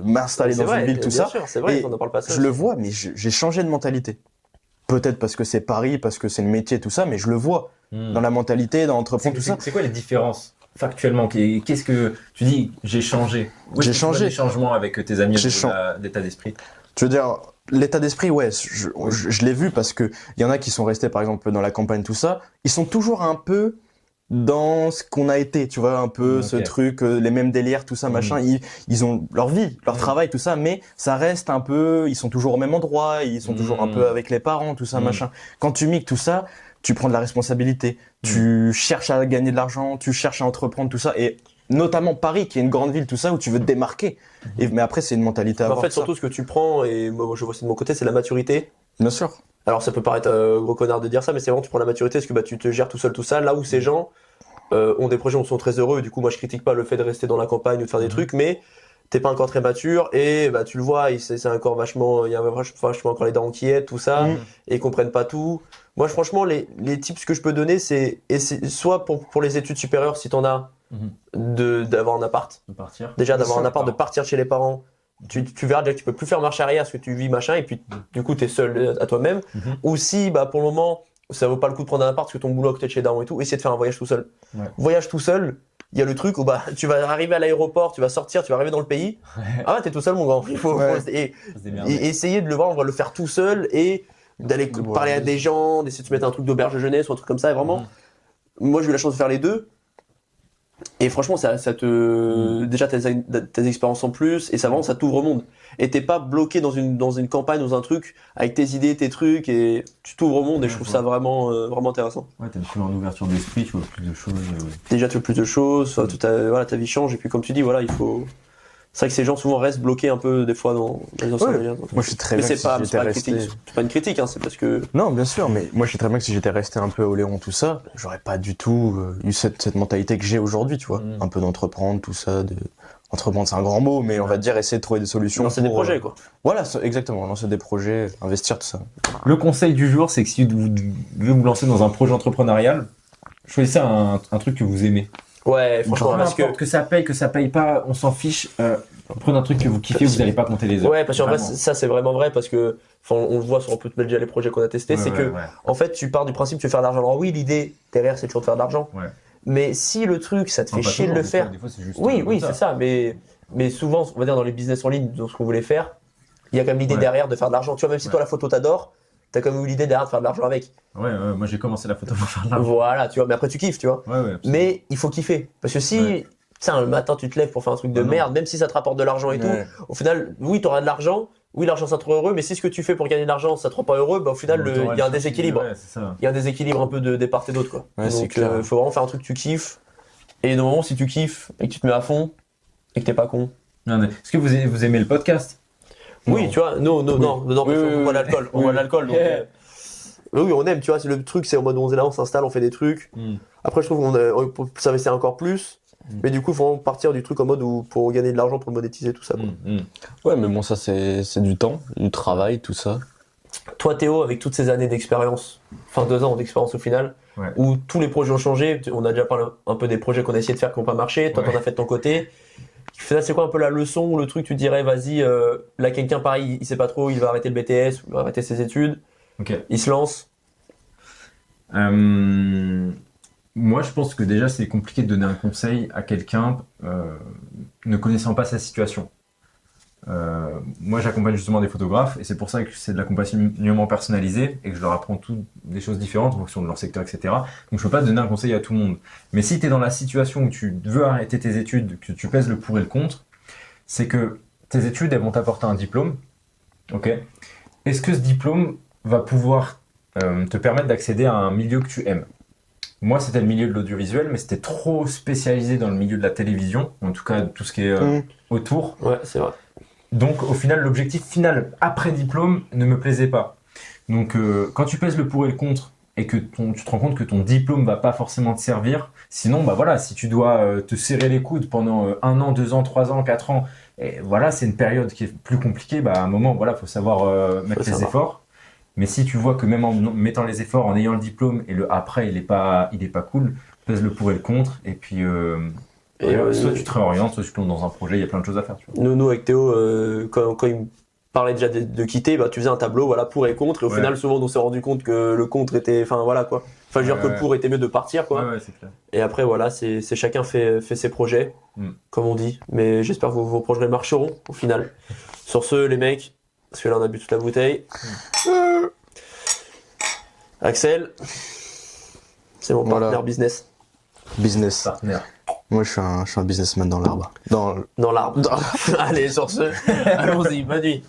m'installer dans une ville, tout ça. C'est vrai, et on en parle pas ça. Je le vois, mais j'ai changé de mentalité. Peut-être parce que c'est Paris, parce que c'est le métier, tout ça, mais je le vois dans la mentalité, dans l'entreprendre, tout ça. C'est quoi les différences factuellement? Qu'est-ce que tu dis? J'ai changé. J'ai changé. Des changements avec tes amis d'état d'esprit. Je veux dire, l'état d'esprit, ouais, je l'ai vu parce que il y en a qui sont restés, par exemple, dans la campagne, tout ça. Ils sont toujours un peu dans ce qu'on a été, tu vois, un peu ce truc, les mêmes délires, tout ça, machin. Ils ont leur vie, leur travail, tout ça, mais ça reste un peu, ils sont toujours au même endroit, ils sont toujours un peu avec les parents, tout ça, machin. Quand tu mixes tout ça, tu prends de la responsabilité, tu cherches à gagner de l'argent, tu cherches à entreprendre, tout ça, et notamment Paris, qui est une grande ville, tout ça, où tu veux te démarquer. Mais après, c'est une mentalité à avoir. En fait, surtout, ce que tu prends, et moi, je vois ça de mon côté, c'est la maturité. Bien sûr. Alors, ça peut paraître gros connard de dire ça, mais c'est vraiment, tu prends la maturité, parce que tu te gères tout seul, tout ça. Là où ces gens ont des projets, on sont très heureux, et du coup, moi, je critique pas le fait de rester dans la campagne ou de faire des trucs, mais t'es pas encore très mature, et tu le vois, c'est encore vachement, il y a vachement encore les darons qui aident, tout ça, et ils comprennent pas tout. Moi, franchement, les tips que je peux donner, c'est soit pour les études supérieures, si t'en as, d'avoir un appart. Déjà, d'avoir un appart, de partir chez les parents. Tu verras déjà que tu peux plus faire marche arrière parce que tu vis machin, et puis du coup, t'es seul à toi-même. Ou si, pour le moment, ça vaut pas le coup de prendre un appart parce que ton boulot à côté de chez daron et tout, essayer de faire un voyage tout seul. Voyage tout seul, il y a le truc où tu vas arriver à l'aéroport, tu vas sortir, tu vas arriver dans le pays. Ah ouais, t'es tout seul, mon grand. Il faut et essayer de le voir, on va le faire tout seul et d'aller parler à des gens, d'essayer de se mettre un truc d'auberge de jeunesse ou un truc comme ça. Et vraiment, moi j'ai eu la chance de faire les deux. Et franchement, ça te déjà tes expériences en plus, et ça vraiment, ça t'ouvre au monde. Et t'es pas bloqué dans une campagne, dans un truc avec tes idées, tes trucs, et tu t'ouvres au monde. Et je trouve ça vraiment vraiment intéressant. Ouais, t'as une ouverture d'esprit, tu vois plus de choses. Déjà, tu vois plus de choses. Ta vie change. Et puis, comme tu dis, voilà, il faut. C'est vrai que ces gens souvent restent bloqués un peu des fois dans les anciens moyens. Moi, je suis très bien. Mais c'est pas une critique, hein, c'est parce que. Non, bien sûr, mais moi, je suis très bien que si j'étais resté un peu à Oléron, tout ça, j'aurais pas du tout eu cette mentalité que j'ai aujourd'hui, tu vois. Un peu d'entreprendre, tout ça. Entreprendre, c'est un grand mot, mais on va dire essayer de trouver des solutions. Lancer des projets, quoi. Voilà, exactement. Lancer des projets, investir, tout ça. Le conseil du jour, c'est que si vous devez vous lancer dans un projet entrepreneurial, choisissez un truc que vous aimez. Ouais, franchement, parce que ça paye pas, on s'en fiche. Prenez un truc que vous kiffez, vous n'allez pas compter les heures. Ouais, parce qu'en vrai, ça c'est vraiment vrai parce que, on le voit sur un peu déjà les projets qu'on a testés, en fait, tu pars du principe que tu veux faire de l'argent. Alors oui, l'idée derrière, c'est toujours de faire de l'argent. Ouais. Mais si le truc, ça te fait chier de le faire. Des fois, c'est juste oui, c'est ça. Mais souvent, on va dire dans les business en ligne, dans ce qu'on voulait faire, il y a quand même l'idée derrière de faire de l'argent. Tu vois, même si toi la photo t'adore, t'as quand même eu l'idée derrière de faire de l'argent avec. Ouais, moi j'ai commencé la photo pour faire de l'argent. Voilà, tu vois, mais après tu kiffes, tu vois. Ouais, mais il faut kiffer. Parce que si, le matin tu te lèves pour faire un truc de merde, même si ça te rapporte de l'argent et tout, au final, oui, t'auras de l'argent, oui, l'argent ça te rend heureux, mais si ce que tu fais pour gagner de l'argent ça te rend pas heureux, au final, il y a un déséquilibre. Il y a un déséquilibre un peu des part et d'autre, quoi. Donc, il faut vraiment faire un truc que tu kiffes. Et normalement, si tu kiffes et que tu te mets à fond et que t'es pas con, Est-ce que vous aimez le podcast? Oui, Non. tu vois, non, Oui. parce Oui, qu'on oui, boit oui. l'alcool. On Oui. boit l'alcool, donc. Oui, on aime, tu vois, c'est le truc, c'est en mode on est là, on s'installe, on fait des trucs. Mm. Après, je trouve qu'on peut s'investir encore plus. Mais du coup, il faut vraiment partir du truc en mode où pour gagner de l'argent, pour le monétiser, tout ça. Quoi. Ouais, mais bon, ça, c'est du temps, du travail, tout ça. Toi, Théo, avec toutes ces années d'expérience, enfin 2 ans d'expérience au final, Ouais. où tous les projets ont changé, on a déjà parlé un peu des projets qu'on a essayé de faire qui n'ont pas marché, toi, Ouais. t'en as fait de ton côté. C'est quoi un peu la leçon ou le truc, tu dirais, vas-y, là, quelqu'un pareil, il sait pas trop, il va arrêter le BTS, ou il va arrêter ses études, Ok. il se lance. Moi, je pense que déjà, c'est compliqué de donner un conseil à quelqu'un ne connaissant pas sa situation. Moi, j'accompagne justement des photographes et c'est pour ça que c'est de l'accompagnement personnalisé et que je leur apprends toutes des choses différentes en fonction de leur secteur, etc. Donc, je peux pas donner un conseil à tout le monde. Mais si tu es dans la situation où tu veux arrêter tes études, que tu pèses le pour et le contre, c'est que tes études, elles vont t'apporter un diplôme. Ok. Est-ce que ce diplôme va pouvoir te permettre d'accéder à un milieu que tu aimes? Moi, c'était le milieu de l'audiovisuel, mais c'était trop spécialisé dans le milieu de la télévision, en tout cas tout ce qui est autour. Ouais, c'est vrai. Donc, au final, l'objectif final après diplôme ne me plaisait pas. Donc, quand tu pèses le pour et le contre et que tu te rends compte que ton diplôme va pas forcément te servir, sinon, bah voilà, si tu dois te serrer les coudes pendant 1 an, 2 ans, 3 ans, 4 ans, et voilà, c'est une période qui est plus compliquée, bah à un moment, voilà, faut savoir mettre les efforts. Mais si tu vois que même en mettant les efforts, en ayant le diplôme et le après, il est pas cool, pèse le pour et le contre, et puis soit tu te réorientes, soit tu te lances dans un projet, il y a plein de choses à faire. Tu vois. Nous, avec Théo, quand il me parlait déjà de quitter, bah, tu faisais un tableau, voilà, pour et contre, et au Ouais. final, souvent, on s'est rendu compte que le contre était, enfin, voilà, quoi. Enfin, je veux dire que le pour était mieux de partir, quoi. Ouais, c'est clair. Et après, voilà, c'est chacun fait ses projets, comme on dit. Mais j'espère que vos projets marcheront, au final. Sur ce, les mecs, parce que là, on a bu toute la bouteille. Axel, c'est mon Voilà. partenaire business. Business. Partenaire. Moi, je suis un businessman dans l'arbre. Dans l'arbre. Allez, sur ce, allons-y, bonne nuit.